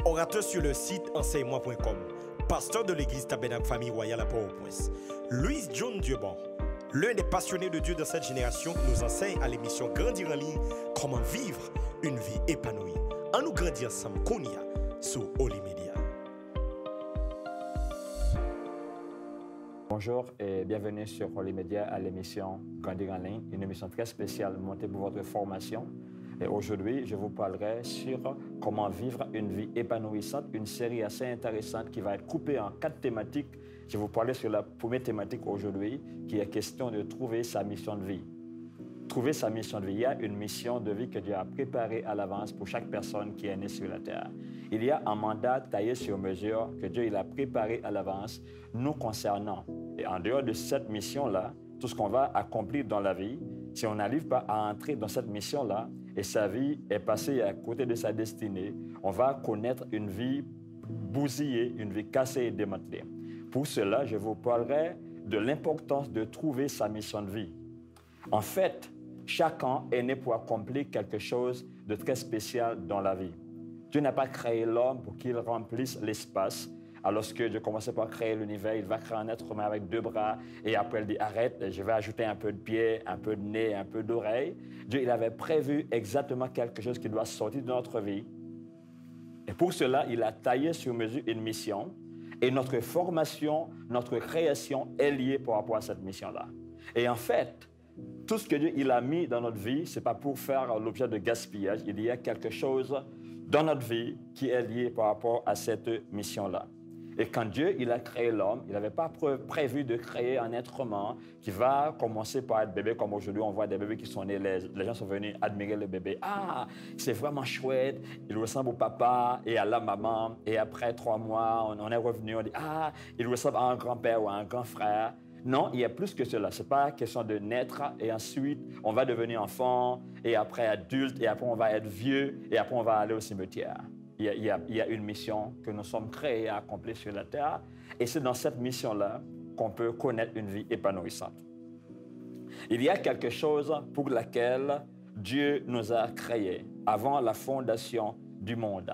orateur sur le site enseigne-moi.com, pasteur de l'église Tabernacle Famille Royale à Port-au-Prince. Louis John Dieuban, l'un des passionnés de Dieu de cette génération, nous enseigne à l'émission Grandir en ligne comment vivre une vie épanouie. En nous grandir ensemble, Konya, sur Holy Media. Bonjour et bienvenue sur Holy Media à l'émission Grandir en ligne, une émission très spéciale montée pour votre formation. Et aujourd'hui, je vous parlerai sur comment vivre une vie épanouissante, une série assez intéressante qui va être coupée en 4 thématiques. Je vais vous parler sur la première thématique aujourd'hui, qui est question de trouver sa mission de vie. Trouver sa mission de vie. Il y a une mission de vie que Dieu a préparée à l'avance pour chaque personne qui est née sur la terre. Il y a un mandat taillé sur mesure que Dieu il a préparé à l'avance nous concernant. Et en dehors de cette mission-là, tout ce qu'on va accomplir dans la vie, si on n'arrive pas à entrer dans cette mission-là, et sa vie est passée à côté de sa destinée, on va connaître une vie bousillée, une vie cassée et démantelée. Pour cela, je vous parlerai de l'importance de trouver sa mission de vie. En fait, chacun est né pour accomplir quelque chose de très spécial dans la vie. Dieu n'a pas créé l'homme pour qu'il remplisse l'espace. Alors que Dieu commençait par créer l'univers, il va créer un être humain avec 2 bras et après il dit arrête, je vais ajouter un peu de pied, un peu de nez, un peu d'oreille. Dieu il avait prévu exactement quelque chose qui doit sortir de notre vie. Et pour cela, il a taillé sur mesure une mission et notre formation, notre création est liée par rapport à cette mission-là. Et en fait, tout ce que Dieu il a mis dans notre vie, ce n'est pas pour faire l'objet de gaspillage. Il y a quelque chose dans notre vie qui est lié par rapport à cette mission-là. Et quand Dieu il a créé l'homme, il n'avait pas prévu de créer un être humain qui va commencer par être bébé, comme aujourd'hui on voit des bébés qui sont nés, les gens sont venus admirer le bébé. Ah, c'est vraiment chouette, il ressemble au papa et à la maman. Et après 3 mois, on est revenu, on dit ah, il ressemble à un grand-père ou à un grand frère. Non, il y a plus que cela. Ce n'est pas question de naître et ensuite on va devenir enfant et après adulte et après on va être vieux et après on va aller au cimetière. Il y a une mission que nous sommes créés à accomplir sur la terre et c'est dans cette mission-là qu'on peut connaître une vie épanouissante. Il y a quelque chose pour laquelle Dieu nous a créés avant la fondation du monde.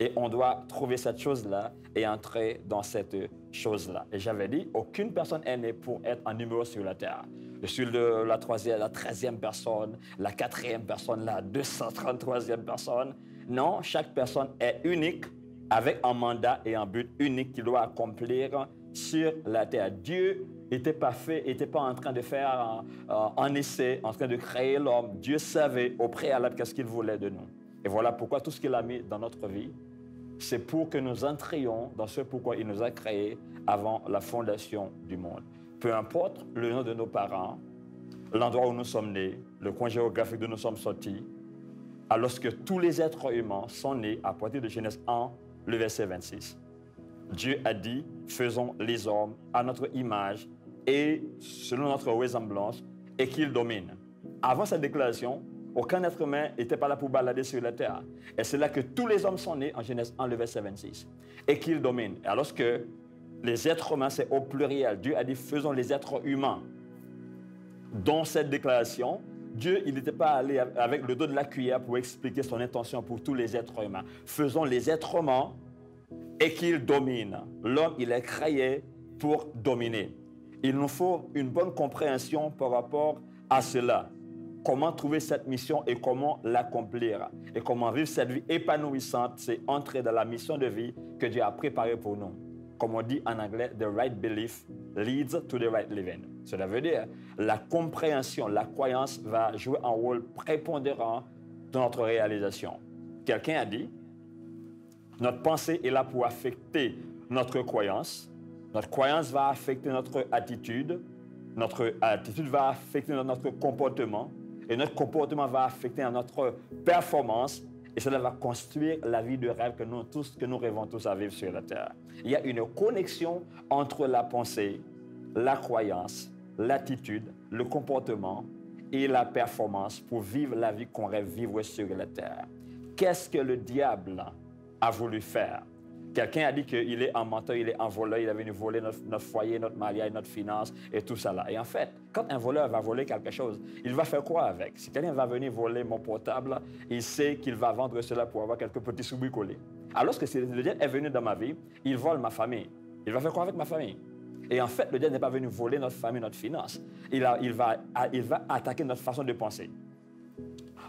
Et on doit trouver cette chose-là et entrer dans cette chose-là. Et j'avais dit, aucune personne est née pour être un numéro sur la terre. Je suis la 13e personne, la 4e personne, la 233e personne. Non, chaque personne est unique avec un mandat et un but unique qu'il doit accomplir sur la terre. Dieu n'était pas en train de faire un essai, en train de créer l'homme. Dieu savait au préalable qu'est-ce qu'il voulait de nous. Et voilà pourquoi tout ce qu'il a mis dans notre vie, c'est pour que nous entrions dans ce pourquoi il nous a créés avant la fondation du monde. Peu importe le nom de nos parents, l'endroit où nous sommes nés, le coin géographique d'où nous sommes sortis, alors que tous les êtres humains sont nés à partir de Genèse 1, le verset 26. Dieu a dit, faisons les hommes à notre image et selon notre ressemblance et qu'ils dominent. Avant cette déclaration, aucun être humain n'était pas là pour balader sur la terre. Et c'est là que tous les hommes sont nés en Genèse 1, le verset 26. Et qu'ils dominent. Alors que les êtres humains, c'est au pluriel. Dieu a dit, faisons les êtres humains. Dans cette déclaration, Dieu, il n'était pas allé avec le dos de la cuillère pour expliquer son intention pour tous les êtres humains. Faisons les êtres humains et qu'ils dominent. L'homme, il est créé pour dominer. Il nous faut une bonne compréhension par rapport à cela. Comment trouver cette mission et comment l'accomplir. Et comment vivre cette vie épanouissante, c'est entrer dans la mission de vie que Dieu a préparée pour nous. Comme on dit en anglais, the right belief leads to the right living. Cela veut dire la compréhension, la croyance va jouer un rôle prépondérant dans notre réalisation. Quelqu'un a dit, notre pensée est là pour affecter notre croyance va affecter notre attitude va affecter notre comportement, et notre comportement va affecter notre performance et cela va construire la vie de rêve que nous rêvons tous à vivre sur la terre. Il y a une connexion entre la pensée, la croyance, l'attitude, le comportement et la performance pour vivre la vie qu'on rêve vivre sur la terre. Qu'est-ce que le diable a voulu faire Quelqu'un a dit qu'il est un menteur, il est un voleur, il est venu voler notre foyer, notre mariage, notre finance et tout ça là. Et en fait, quand un voleur va voler quelque chose, il va faire quoi avec? Si quelqu'un va venir voler mon portable, il sait qu'il va vendre cela pour avoir quelques petits sous-bricolés. Alors que si le diable est venu dans ma vie, il vole ma famille. Il va faire quoi avec ma famille? Et en fait, le diable n'est pas venu voler notre famille, notre finance. Il va attaquer notre façon de penser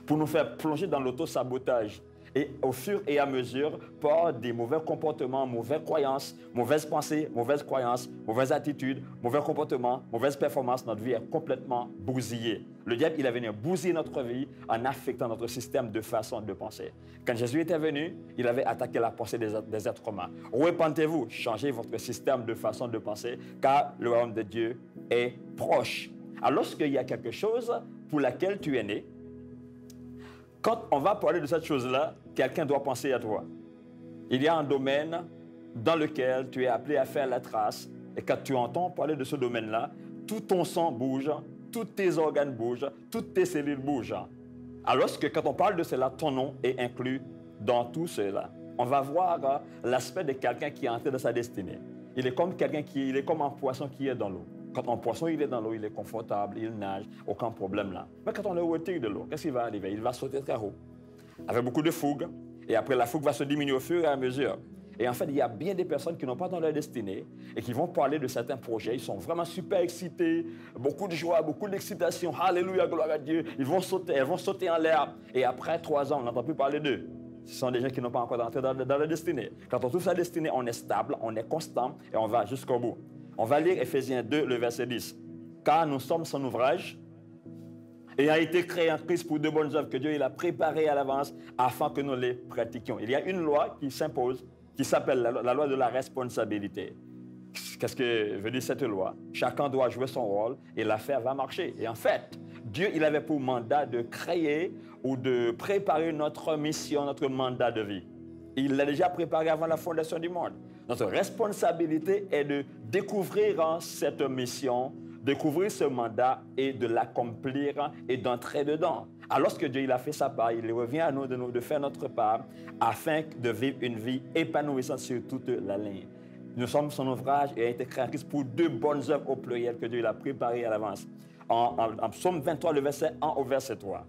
pour nous faire plonger dans l'auto-sabotage. Et au fur et à mesure, par des mauvais comportements, mauvaises croyances, mauvaises pensées, mauvaises croyances, mauvaises attitudes, mauvais comportements, mauvaises performances, notre vie est complètement bousillée. Le diable, il est venu bousiller notre vie en affectant notre système de façon de penser. Quand Jésus était venu, il avait attaqué la pensée des êtres humains. Repentez-vous, changez votre système de façon de penser, car le royaume de Dieu est proche. Alors, lorsqu'il y a quelque chose pour laquelle tu es né, quand on va parler de cette chose-là, quelqu'un doit penser à toi. Il y a un domaine dans lequel tu es appelé à faire la trace. Et quand tu entends parler de ce domaine-là, tout ton sang bouge, tous tes organes bougent, toutes tes cellules bougent. Alors que quand on parle de cela, ton nom est inclus dans tout cela. On va voir l'aspect de quelqu'un qui est entré dans sa destinée. Il est comme un poisson qui est dans l'eau. Quand un poisson il est dans l'eau, il est confortable, il nage, aucun problème là. Mais quand on le retire de l'eau, qu'est-ce qui va arriver? Il va sauter très haut, avec beaucoup de fougue. Et après, la fougue va se diminuer au fur et à mesure. Et en fait, il y a bien des personnes qui n'ont pas dans leur destinée et qui vont parler de certains projets. Ils sont vraiment super excités, beaucoup de joie, beaucoup d'excitation. Alléluia, gloire à Dieu. Elles vont sauter en l'air. Et après 3 ans, on n'entend plus parler d'eux. Ce sont des gens qui n'ont pas encore entré dans leur destinée. Quand on trouve sa destinée, on est stable, on est constant et on va jusqu'au bout. On va lire Éphésiens 2, le verset 10. Car nous sommes son ouvrage, ayant été créés en Christ pour de bonnes œuvres que Dieu il a préparées à l'avance afin que nous les pratiquions. Il y a une loi qui s'impose, qui s'appelle la loi de la responsabilité. Qu'est-ce que veut dire cette loi? Chacun doit jouer son rôle et l'affaire va marcher. Et en fait, Dieu il avait pour mandat de créer ou de préparer notre mission, notre mandat de vie. Il l'a déjà préparé avant la fondation du monde. Notre responsabilité est de découvrir cette mission, découvrir ce mandat et de l'accomplir et d'entrer dedans. Alors que Dieu il a fait sa part, il revient à nous de faire notre part afin de vivre une vie épanouissante sur toute la ligne. Nous sommes son ouvrage et a été créé en Christ pour de bonnes œuvres au pluriel que Dieu il a préparées à l'avance. En Psaume 23, le verset 1 au verset 3.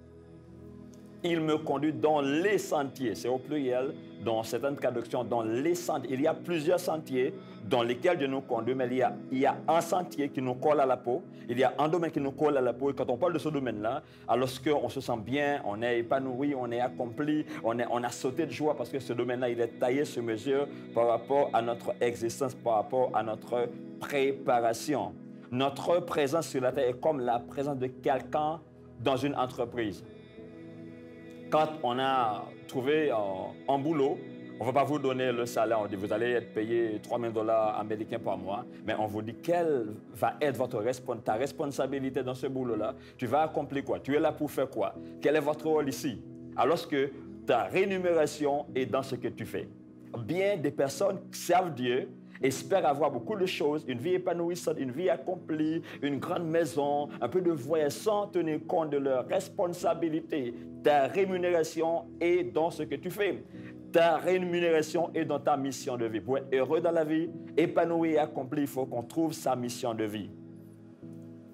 Il me conduit dans les sentiers, c'est au pluriel, dans certaines traductions, dans les sentiers. Il y a plusieurs sentiers dans lesquels Dieu nous conduit, mais il y a un sentier qui nous colle à la peau, il y a un domaine qui nous colle à la peau, et quand on parle de ce domaine-là, alors qu'on se sent bien, on est épanoui, on est accompli, on a sauté de joie parce que ce domaine-là, il est taillé sur mesure par rapport à notre existence, par rapport à notre préparation. Notre présence sur la terre est comme la présence de quelqu'un dans une entreprise. Quand on a trouvé un boulot, on ne va pas vous donner le salaire. On dit vous allez être payé $3 000 américains par mois, mais on vous dit quelle va être ta responsabilité dans ce boulot-là. Tu vas accomplir quoi? Tu es là pour faire quoi? Quel est votre rôle ici? Alors que ta rémunération est dans ce que tu fais. Bien des personnes servent Dieu, espèrent avoir beaucoup de choses, une vie épanouissante, une vie accomplie, une grande maison, un peu de voyage sans tenir compte de leurs responsabilités. Ta rémunération est dans ce que tu fais. Ta rémunération est dans ta mission de vie. Pour être heureux dans la vie, épanoui et accompli, il faut qu'on trouve sa mission de vie.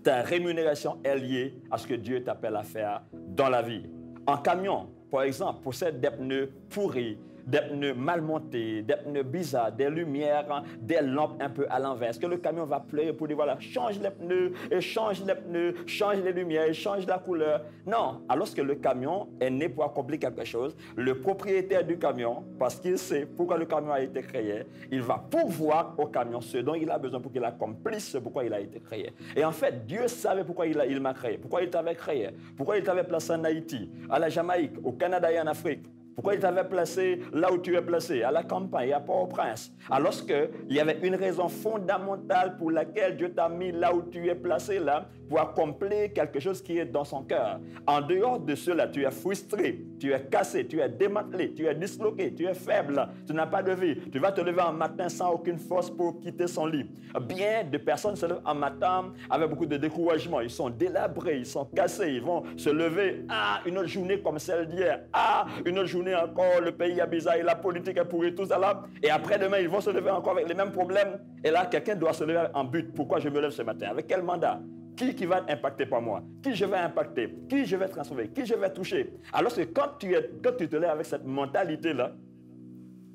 Ta rémunération est liée à ce que Dieu t'appelle à faire dans la vie. Un camion, par exemple, possède des pneus pourris, des pneus mal montés, des pneus bizarres, des lumières, des lampes un peu à l'envers. Est-ce que le camion va pleurer pour dire voilà, change les pneus, et change les pneus, change les lumières, et change la couleur? Non. Alors que le camion est né pour accomplir quelque chose, le propriétaire du camion, parce qu'il sait pourquoi le camion a été créé, il va pourvoir au camion ce dont il a besoin pour qu'il accomplisse ce pourquoi il a été créé. Et en fait, Dieu savait pourquoi il m'a créé, pourquoi il t'avait créé, pourquoi il t'avait placé en Haïti, à la Jamaïque, au Canada et en Afrique. Pourquoi il t'avait placé là où tu es placé, à la campagne, à Port-au-Prince? Alors qu'il y avait une raison fondamentale pour laquelle Dieu t'a mis là où tu es placé, là, pour accomplir quelque chose qui est dans son cœur. En dehors de cela, tu es frustré, tu es cassé, tu es démantelé, tu es disloqué, tu es faible, tu n'as pas de vie. Tu vas te lever un matin sans aucune force pour quitter son lit. Bien de personnes se lèvent un matin avec beaucoup de découragement. Ils sont délabrés, ils sont cassés, ils vont se lever. Ah, une autre journée comme celle d'hier. Ah, une autre journée journée encore, le pays est bizarre, et la politique est pourrie, tout ça là. Et après-demain, ils vont se lever encore avec les mêmes problèmes. Et là, quelqu'un doit se lever en but. Pourquoi je me lève ce matin? Avec quel mandat? Qui va impacter par moi? Qui je vais impacter? Qui je vais transformer? Qui je vais toucher? Alors que quand tu te lèves avec cette mentalité-là,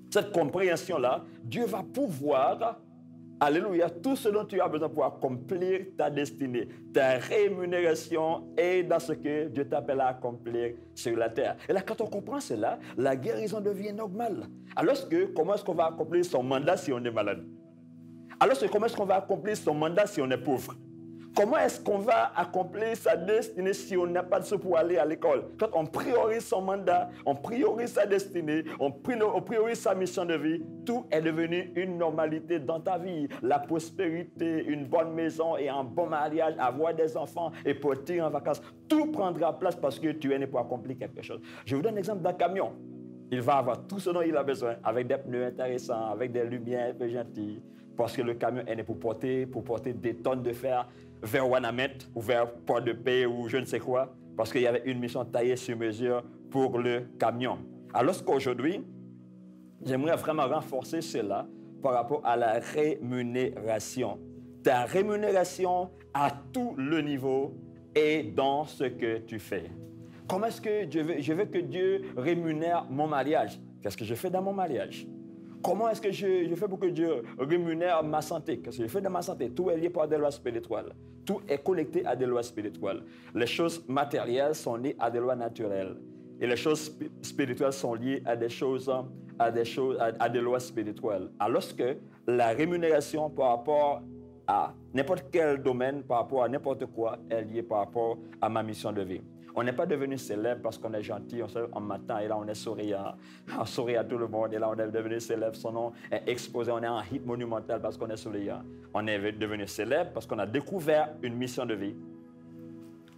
cette compréhension-là, Dieu va pouvoir, alléluia, tout ce dont tu as besoin pour accomplir ta destinée. Ta rémunération est dans ce que Dieu t'appelle à accomplir sur la terre. Et là, quand on comprend cela, la guérison devient normale. Alors comment est-ce qu'on va accomplir son mandat si on est malade? Alors comment est-ce qu'on va accomplir son mandat si on est pauvre? Comment est-ce qu'on va accomplir sa destinée si on n'a pas de sous pour aller à l'école? Quand on priorise son mandat, on priorise sa destinée, on priorise sa mission de vie, tout est devenu une normalité dans ta vie. La prospérité, une bonne maison et un bon mariage, avoir des enfants et partir en vacances, tout prendra place parce que tu es né pour accomplir quelque chose. Je vous donne l'exemple d'un camion. Il va avoir tout ce dont il a besoin, avec des pneus intéressants, avec des lumières peu gentilles, parce que le camion est né pour porter des tonnes de fer vers Wanamet ou vers Port-de-Paix ou je ne sais quoi, parce qu'il y avait une mission taillée sur mesure pour le camion. Alors qu'aujourd'hui, j'aimerais vraiment renforcer cela par rapport à la rémunération. Ta rémunération à tout le niveau est dans ce que tu fais. Comment est-ce que je veux que Dieu rémunère mon mariage? Qu'est-ce que je fais dans mon mariage? Comment est-ce que je fais pour que Dieu rémunère ma santé? Qu'est-ce que je fais dans ma santé? Tout est lié par des lois spirituelles. Tout est connecté à des lois spirituelles. Les choses matérielles sont liées à des lois naturelles. Et les choses spirituelles sont liées à des lois spirituelles. Alors que la rémunération par rapport à n'importe quel domaine, par rapport à n'importe quoi, est liée par rapport à ma mission de vie. On n'est pas devenu célèbre parce qu'on est gentil, on se lève en matin et là on est souriant, on sourit à tout le monde et là on est devenu célèbre, son nom est exposé, on est en hit monumental parce qu'on est souriant. On est devenu célèbre parce qu'on a découvert une mission de vie.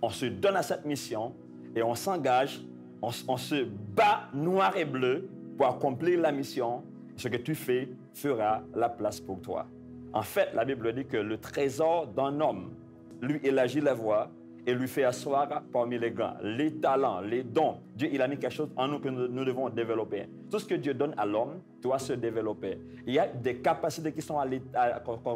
On se donne à cette mission et on s'engage, on se bat noir et bleu pour accomplir la mission. Ce que tu fais fera la place pour toi. En fait, la Bible dit que le trésor d'un homme, lui élargit la voie et lui fait asseoir parmi les grands. Les talents, les dons, Dieu il a mis quelque chose en nous que nous devons développer. Tout ce que Dieu donne à l'homme doit se développer. Il y a des capacités qui sont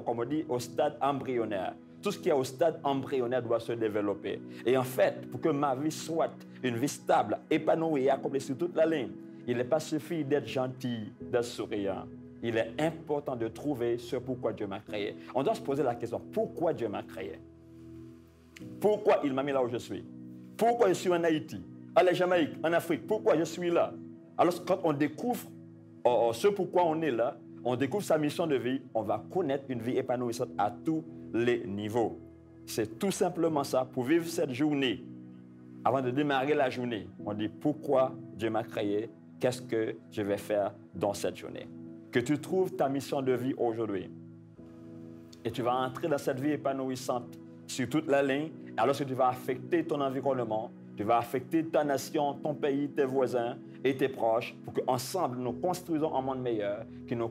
comme on dit, au stade embryonnaire. Tout ce qui est au stade embryonnaire doit se développer. Et en fait, pour que ma vie soit une vie stable, épanouie et accomplie sur toute la ligne, il n'est pas suffisant d'être gentil, d'être souriant. Il est important de trouver ce pourquoi Dieu m'a créé. On doit se poser la question, pourquoi Dieu m'a créé? Pourquoi il m'a mis là où je suis? Pourquoi je suis en Haïti, à la Jamaïque, en Afrique? Pourquoi je suis là? Alors quand on découvre ce pourquoi on est là, on découvre sa mission de vie, on va connaître une vie épanouissante à tous les niveaux. C'est tout simplement ça. Pour vivre cette journée, avant de démarrer la journée, on dit pourquoi Dieu m'a créé, qu'est-ce que je vais faire dans cette journée? Que tu trouves ta mission de vie aujourd'hui et tu vas entrer dans cette vie épanouissante sur toute la ligne, alors que tu vas affecter ton environnement, tu vas affecter ta nation, ton pays, tes voisins et tes proches, pour qu'ensemble nous construisons un monde meilleur qui nous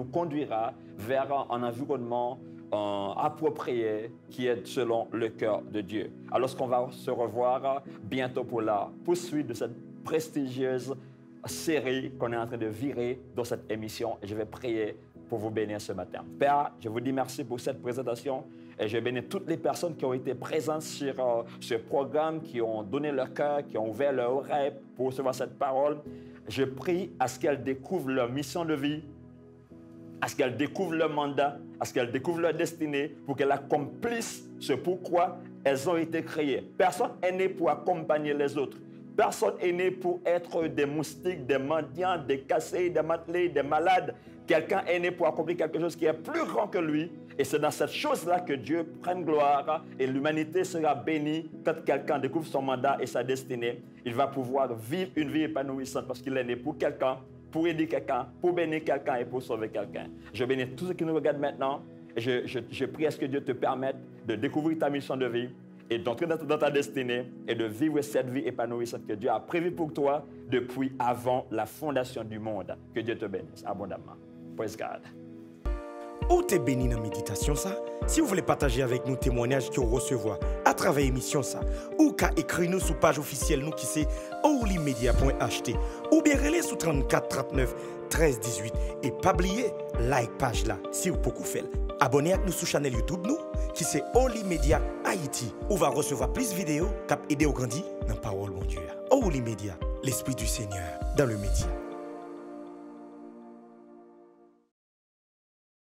conduira vers un environnement approprié qui est selon le cœur de Dieu. Alors qu'on va se revoir bientôt pour la poursuite de cette prestigieuse série qu'on est en train de virer dans cette émission, et je vais prier pour vous bénir ce matin. Père, je vous dis merci pour cette présentation et je bénis toutes les personnes qui ont été présentes sur ce programme, qui ont donné leur cœur, qui ont ouvert leur oreille pour recevoir cette parole. Je prie à ce qu'elles découvrent leur mission de vie, à ce qu'elles découvrent leur mandat, à ce qu'elles découvrent leur destinée, pour qu'elles accomplissent ce pourquoi elles ont été créées. Personne n'est né pour accompagner les autres. Personne n'est né pour être des moustiques, des mendiants, des cassés, des matelés, des malades. Quelqu'un est né pour accomplir quelque chose qui est plus grand que lui. Et c'est dans cette chose-là que Dieu prenne gloire et l'humanité sera bénie quand quelqu'un découvre son mandat et sa destinée. Il va pouvoir vivre une vie épanouissante parce qu'il est né pour quelqu'un, pour aider quelqu'un, pour bénir quelqu'un et pour sauver quelqu'un. Je bénis tous ceux qui nous regardent maintenant et je prie à ce que Dieu te permette de découvrir ta mission de vie et d'entrer dans ta destinée et de vivre cette vie épanouissante que Dieu a prévue pour toi depuis avant la fondation du monde. Que Dieu te bénisse abondamment. Praise God. Ou t'es béni dans la méditation ça? Si vous voulez partager avec nous témoignages que vous recevez à travers l'émission ça, ou qu'à écrire nous sur page officielle nous qui c'est holymedia.ht ou bien relais sur 34 39 13 18 et pas oublier like page là si vous pouvez faire. Abonnez à nous sur chaîne YouTube nous qui c'est Holy Media Haïti où va recevoir plus de vidéos qui aider au grandir dans la parole mon Dieu. Holy Media, l'esprit du Seigneur dans le média.